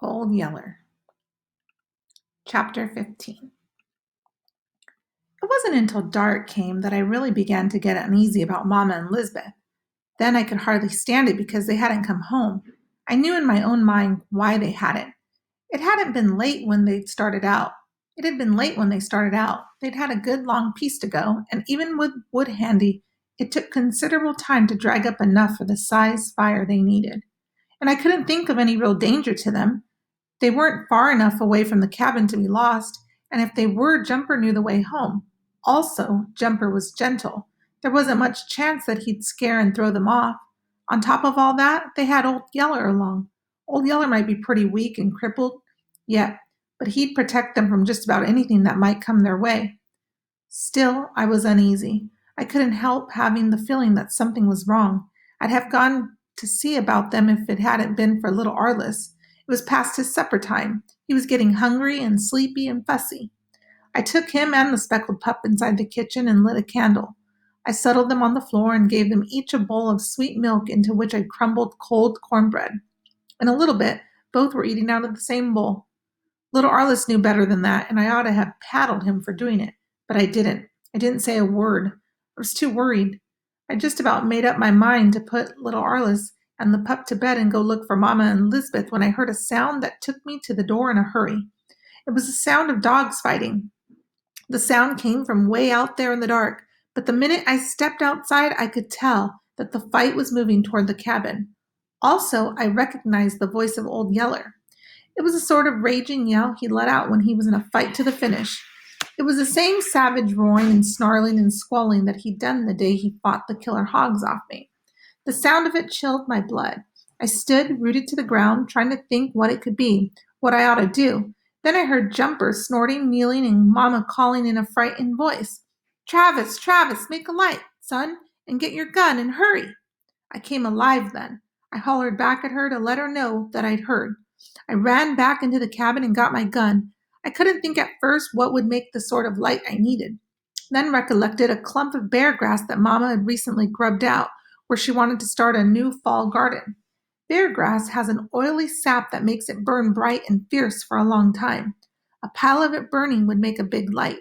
Old Yeller. Chapter 15. It wasn't until dark came that I really began to get uneasy about Mama and Lisbeth. Then I could hardly stand it because they hadn't come home. I knew in my own mind why they hadn't. It hadn't been late when they'd started out. It had been late when they started out. They'd had a good long piece to go, and even with wood handy, it took considerable time to drag up enough for the size fire they needed. And I couldn't think of any real danger to them. They weren't far enough away from the cabin to be lost, and if they were, Jumper knew the way home. Also, Jumper was gentle. There wasn't much chance that he'd scare and throw them off. On top of all that, they had Old Yeller along. Old Yeller might be pretty weak and crippled, yet, but he'd protect them from just about anything that might come their way. Still, I was uneasy. I couldn't help having the feeling that something was wrong. I'd have gone to see about them if it hadn't been for little Arliss. It was past his supper time. He was getting hungry and sleepy and fussy. I took him and the speckled pup inside the kitchen and lit a candle. I settled them on the floor and gave them each a bowl of sweet milk into which I crumbled cold cornbread. In a little bit, both were eating out of the same bowl. Little Arliss knew better than that, and I ought to have paddled him for doing it, but I didn't. I didn't say a word. I was too worried. I just about made up my mind to put little Arliss and the pup to bed and go look for Mama and Lisbeth when I heard a sound that took me to the door in a hurry. It was the sound of dogs fighting. The sound came from way out there in the dark, but the minute I stepped outside, I could tell that the fight was moving toward the cabin. Also, I recognized the voice of Old Yeller. It was a sort of raging yell he let out when he was in a fight to the finish. It was the same savage roaring and snarling and squalling that he'd done the day he fought the killer hogs off me. The sound of it chilled my blood. I stood, rooted to the ground, trying to think what it could be, what I ought to do. Then I heard Jumper snorting, kneeling, and Mama calling in a frightened voice. Travis, Travis, make a light, son, and get your gun and hurry. I came alive then. I hollered back at her to let her know that I'd heard. I ran back into the cabin and got my gun. I couldn't think at first what would make the sort of light I needed. Then recollected a clump of bear grass that Mama had recently grubbed out, where she wanted to start a new fall garden. Bear grass has an oily sap that makes it burn bright and fierce for a long time. A pile of it burning would make a big light.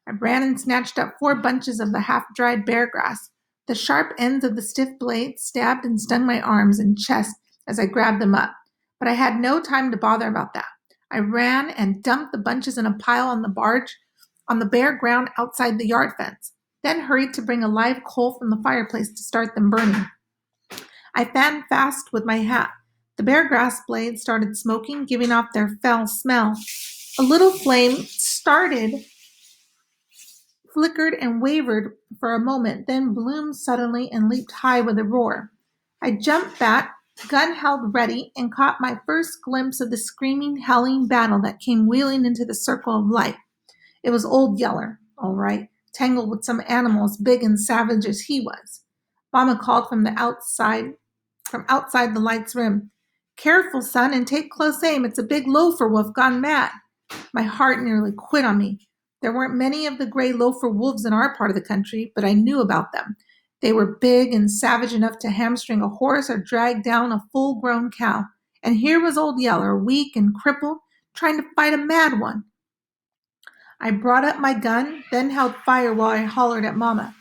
I ran and snatched up 4 bunches of the half-dried bear grass. The sharp ends of the stiff blades stabbed and stung my arms and chest as I grabbed them up, but I had no time to bother about that. I ran and dumped the bunches in a pile on the bare ground outside the yard fence, then hurried to bring a live coal from the fireplace to start them burning. I fanned fast with my hat. The bear grass blades started smoking, giving off their foul smell. A little flame started, flickered and wavered for a moment, then bloomed suddenly and leaped high with a roar. I jumped back, gun held ready, and caught my first glimpse of the screaming, howling battle that came wheeling into the circle of light. It was Old Yeller, all right, tangled with some animal as big and savage as he was. Mama called from outside the light's rim. Careful, son, and take close aim. It's a big loafer wolf gone mad. My heart nearly quit on me. There weren't many of the gray loafer wolves in our part of the country, but I knew about them. They were big and savage enough to hamstring a horse or drag down a full-grown cow. And here was Old Yeller, weak and crippled, trying to fight a mad one. I brought up my gun, then held fire while I hollered at Mama.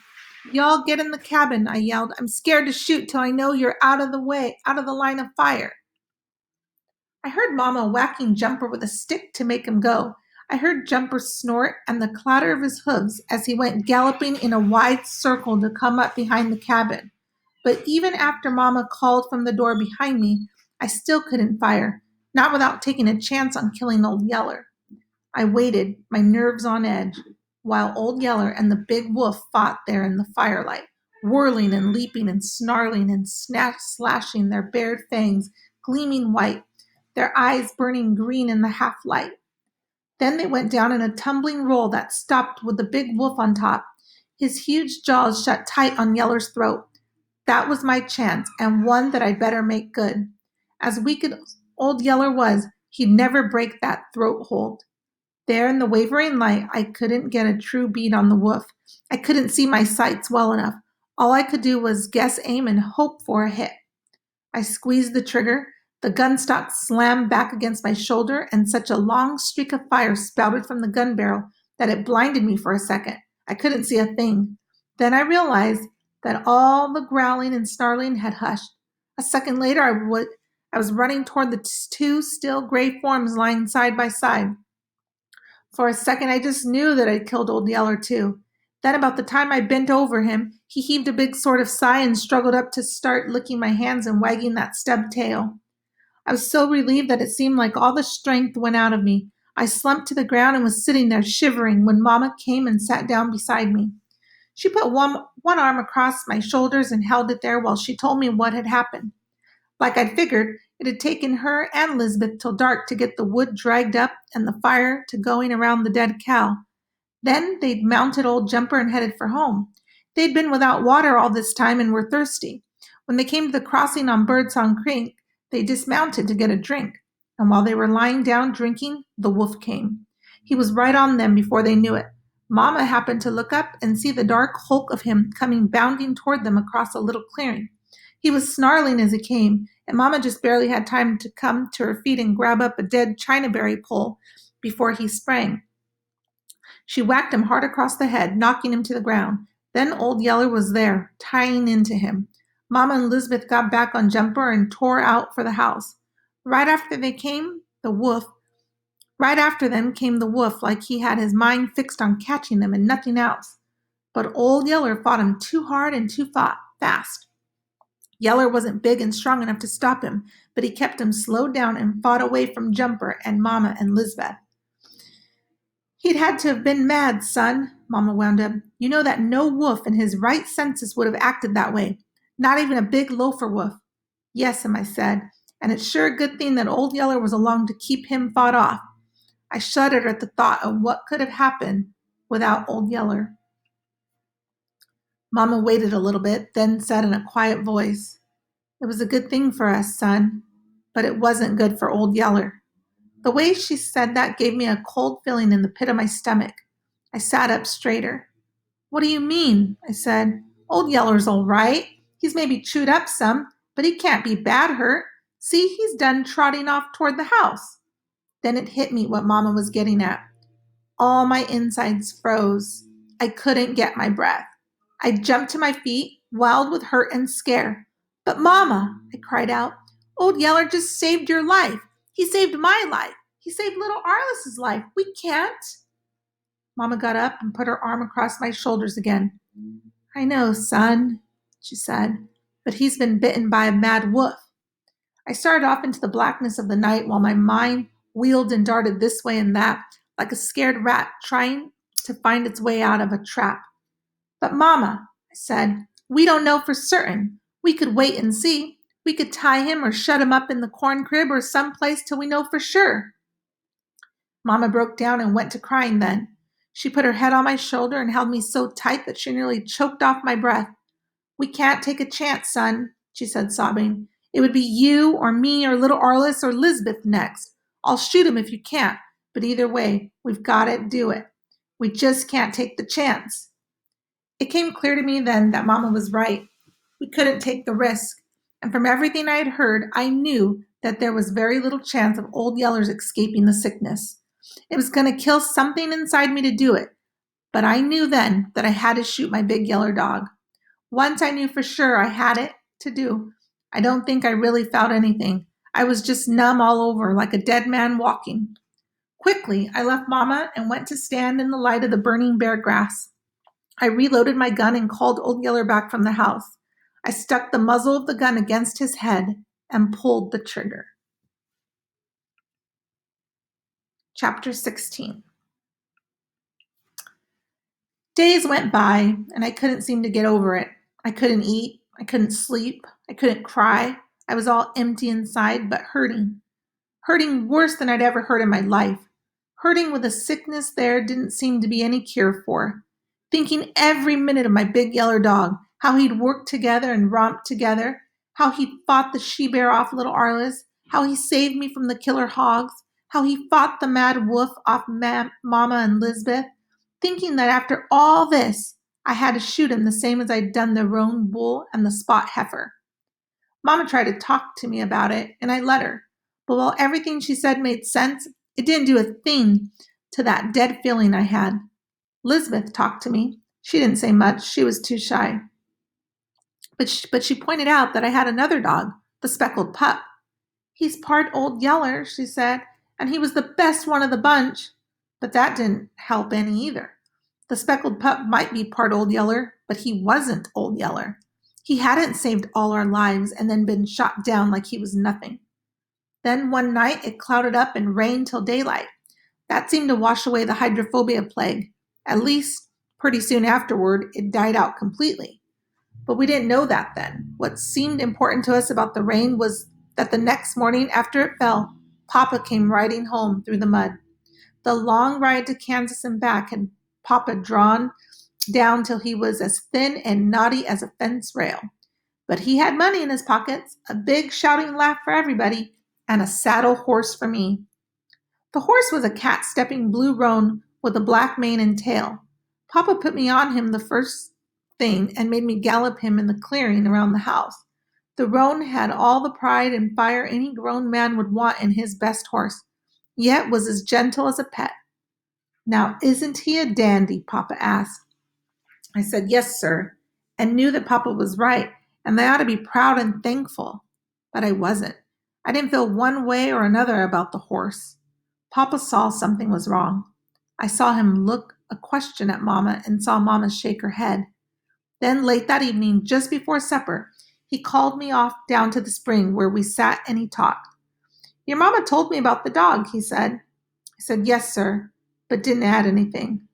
Y'all get in the cabin, I yelled. I'm scared to shoot till I know you're out of the line of fire. I heard Mama whacking Jumper with a stick to make him go. I heard Jumper snort and the clatter of his hooves as he went galloping in a wide circle to come up behind the cabin. But even after Mama called from the door behind me, I still couldn't fire, not without taking a chance on killing Old Yeller. I waited, my nerves on edge, while Old Yeller and the big wolf fought there in the firelight, whirling and leaping and snarling and slashing their bared fangs, gleaming white, their eyes burning green in the half-light. Then they went down in a tumbling roll that stopped with the big wolf on top. His huge jaws shut tight on Yeller's throat. That was my chance, and one that I'd better make good. As weak as Old Yeller was, he'd never break that throat hold. There in the wavering light, I couldn't get a true bead on the wolf. I couldn't see my sights well enough. All I could do was guess aim and hope for a hit. I squeezed the trigger. The gun stock slammed back against my shoulder, and such a long streak of fire spouted from the gun barrel that it blinded me for a second. I couldn't see a thing. Then I realized that all the growling and snarling had hushed. A second later, I was running toward the two still gray forms lying side by side. For a second, I just knew that I'd killed Old Yeller, too. Then, about the time I bent over him, he heaved a big sort of sigh and struggled up to start licking my hands and wagging that stubbed tail. I was so relieved that it seemed like all the strength went out of me. I slumped to the ground and was sitting there shivering when Mama came and sat down beside me. She put one arm across my shoulders and held it there while she told me what had happened. Like I'd figured, it had taken her and Lisbeth till dark to get the wood dragged up and the fire to going around the dead cow. Then they'd mounted old Jumper and headed for home. They'd been without water all this time and were thirsty. When they came to the crossing on Birdsong Creek, they dismounted to get a drink. And while they were lying down drinking, the wolf came. He was right on them before they knew it. Mama happened to look up and see the dark hulk of him coming bounding toward them across a little clearing. He was snarling as he came, and Mama just barely had time to come to her feet and grab up a dead chinaberry pole before he sprang. She whacked him hard across the head, knocking him to the ground. Then Old Yeller was there, tying into him. Mama and Lisbeth got back on Jumper and tore out for the house. Right after them came the wolf, like he had his mind fixed on catching them and nothing else. But Old Yeller fought him too hard and too fast. Yeller wasn't big and strong enough to stop him, but he kept him slowed down and fought away from Jumper and Mama and Lisbeth. He'd had to have been mad, son, Mama wound up. You know that no wolf in his right senses would have acted that way. Not even a big loafer wolf. Yes'm, I said, and it's sure a good thing that Old Yeller was along to keep him fought off. I shuddered at the thought of what could have happened without Old Yeller. Mama waited a little bit, then said in a quiet voice, It was a good thing for us, son, but it wasn't good for Old Yeller. The way she said that gave me a cold feeling in the pit of my stomach. I sat up straighter. What do you mean? I said. Old Yeller's all right. He's maybe chewed up some, but he can't be bad hurt. See, he's done trotting off toward the house. Then it hit me what Mama was getting at. All my insides froze. I couldn't get my breath. I jumped to my feet, wild with hurt and scare. But Mama, I cried out, Old Yeller just saved your life. He saved my life. He saved little Arliss's life. We can't. Mama got up and put her arm across my shoulders again. I know, son, she said, but he's been bitten by a mad wolf. I started off into the blackness of the night while my mind wheeled and darted this way and that, like a scared rat trying to find its way out of a trap. But Mama, I said, we don't know for certain. We could wait and see. We could tie him or shut him up in the corn crib or someplace till we know for sure. Mama broke down and went to crying then. She put her head on my shoulder and held me so tight that she nearly choked off my breath. We can't take a chance, son, she said, sobbing. It would be you or me or little Arliss or Lisbeth next. I'll shoot him if you can't, but either way, we've got to do it. We just can't take the chance. It came clear to me then that Mama was right. We couldn't take the risk. And from everything I had heard, I knew that there was very little chance of Old Yeller's escaping the sickness. It was going to kill something inside me to do it, but I knew then that I had to shoot my big Yeller dog. Once I knew for sure I had it to do, I don't think I really felt anything. I was just numb all over, like a dead man walking. Quickly, I left Mama and went to stand in the light of the burning bare grass. I reloaded my gun and called Old Yeller back from the house. I stuck the muzzle of the gun against his head and pulled the trigger. Chapter 16. Days went by, and I couldn't seem to get over it. I couldn't eat. I couldn't sleep. I couldn't cry. I was all empty inside, but hurting. Hurting worse than I'd ever hurt in my life. Hurting with a sickness there didn't seem to be any cure for. Thinking every minute of my big Yeller dog, how he'd worked together and romped together, how he'd fought the she-bear off little Arliss, how he saved me from the killer hogs, how he fought the mad wolf off Mama and Lisbeth, thinking that after all this, I had to shoot him the same as I'd done the roan bull and the spot heifer. Mama tried to talk to me about it, and I let her. But while everything she said made sense, it didn't do a thing to that dead feeling I had. Lisbeth talked to me. She didn't say much. She was too shy. But she pointed out that I had another dog, the speckled pup. He's part old Yeller, she said, and he was the best one of the bunch. But that didn't help any either. The speckled pup might be part old Yeller, but he wasn't old Yeller. He hadn't saved all our lives and then been shot down like he was nothing. Then one night it clouded up and rained till daylight. That seemed to wash away the hydrophobia plague. At least, pretty soon afterward, it died out completely. But we didn't know that then. What seemed important to us about the rain was that the next morning after it fell, Papa came riding home through the mud. The long ride to Kansas and back had Papa drawn down till he was as thin and knotty as a fence rail. But he had money in his pockets, a big shouting laugh for everybody, and a saddle horse for me. The horse was a cat-stepping blue roan with a black mane and tail. Papa put me on him the first thing and made me gallop him in the clearing around the house. The roan had all the pride and fire any grown man would want in his best horse, yet was as gentle as a pet. Now, isn't he a dandy? Papa asked. I said, yes, sir, and knew that Papa was right, and they ought to be proud and thankful. But I wasn't. I didn't feel one way or another about the horse. Papa saw something was wrong. I saw him look a question at Mama and saw Mama shake her head. Then late that evening, just before supper, he called me off down to the spring where we sat and he talked. Your Mama told me about the dog, he said. I said, yes, sir, but didn't add anything.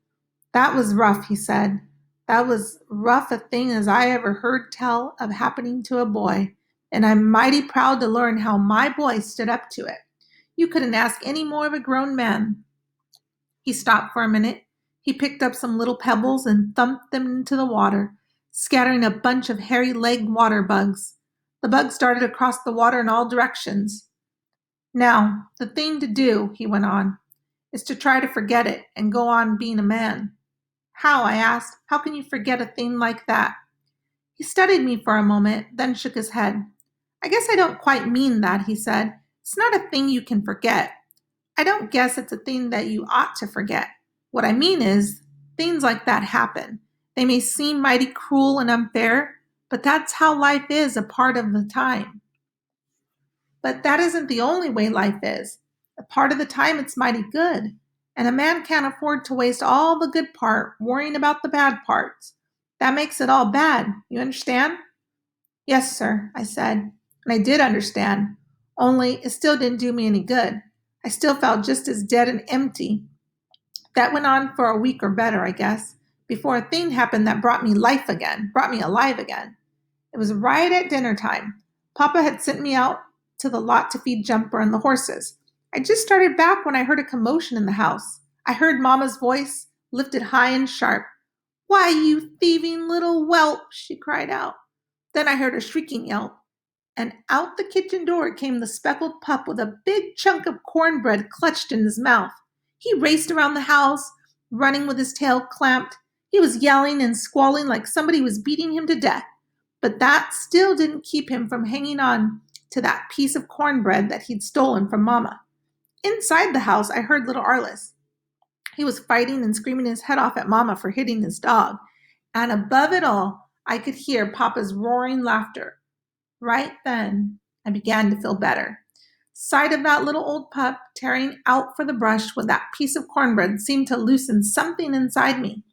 That was rough, he said. That was rough a thing as I ever heard tell of happening to a boy, and I'm mighty proud to learn how my boy stood up to it. You couldn't ask any more of a grown man. He stopped for a minute. He picked up some little pebbles and thumped them into the water, scattering a bunch of hairy-legged water bugs. The bugs darted across the water in all directions. Now, the thing to do, he went on, is to try to forget it and go on being a man. How? I asked. How can you forget a thing like that? He studied me for a moment, then shook his head. I guess I don't quite mean that, he said. It's not a thing you can forget. I don't guess it's a thing that you ought to forget. What I mean is, things like that happen. They may seem mighty cruel and unfair, but that's how life is a part of the time. But that isn't the only way life is. A part of the time it's mighty good. And a man can't afford to waste all the good part worrying about the bad parts. That makes it all bad. You understand? Yes, sir, I said. And I did understand. Only it still didn't do me any good. I still felt just as dead and empty. That went on for a week or better, I guess, before a thing happened that brought me alive again. It was right at dinner time. Papa had sent me out to the lot to feed Jumper and the horses. I just started back when I heard a commotion in the house. I heard Mama's voice, lifted high and sharp. Why, you thieving little whelp, she cried out. Then I heard a shrieking yelp, and out the kitchen door came the speckled pup with a big chunk of cornbread clutched in his mouth. He raced around the house, running with his tail clamped. He was yelling and squalling like somebody was beating him to death. But that still didn't keep him from hanging on to that piece of cornbread that he'd stolen from Mama. Inside the house, I heard little Arliss. He was fighting and screaming his head off at Mama for hitting his dog. And above it all, I could hear Papa's roaring laughter. Right then, I began to feel better. Sight of that little old pup tearing out for the brush with that piece of cornbread seemed to loosen something inside me.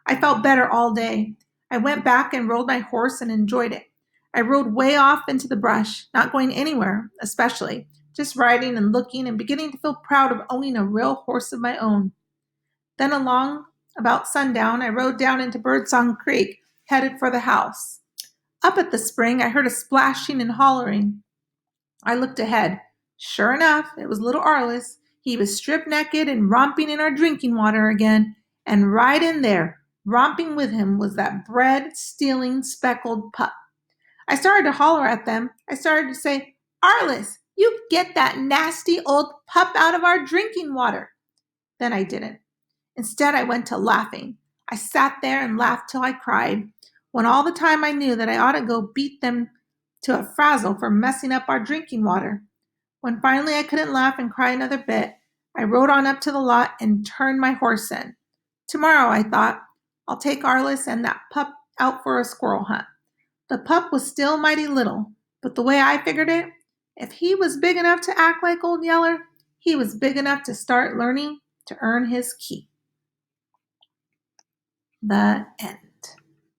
I felt better all day. I went back and rode my horse and enjoyed it. I rode way off into the brush, not going anywhere, especially, just riding and looking and beginning to feel proud of owning a real horse of my own. Then along about sundown, I rode down into Birdsong Creek, headed for the house. Up at the spring, I heard a splashing and hollering. I looked ahead. Sure enough, it was little Arliss. He was stripped naked and romping in our drinking water again, and right in there, romping with him, was that bread-stealing speckled pup. I started to holler at them. I started to say, Arliss, you get that nasty old pup out of our drinking water. Then I didn't. Instead, I went to laughing. I sat there and laughed till I cried, when all the time I knew that I ought to go beat them to a frazzle for messing up our drinking water. When finally I couldn't laugh and cry another bit, I rode on up to the lot and turned my horse in. Tomorrow, I thought, I'll take Arliss and that pup out for a squirrel hunt. The pup was still mighty little, but the way I figured it, if he was big enough to act like Old Yeller, he was big enough to start learning to earn his keep. The end.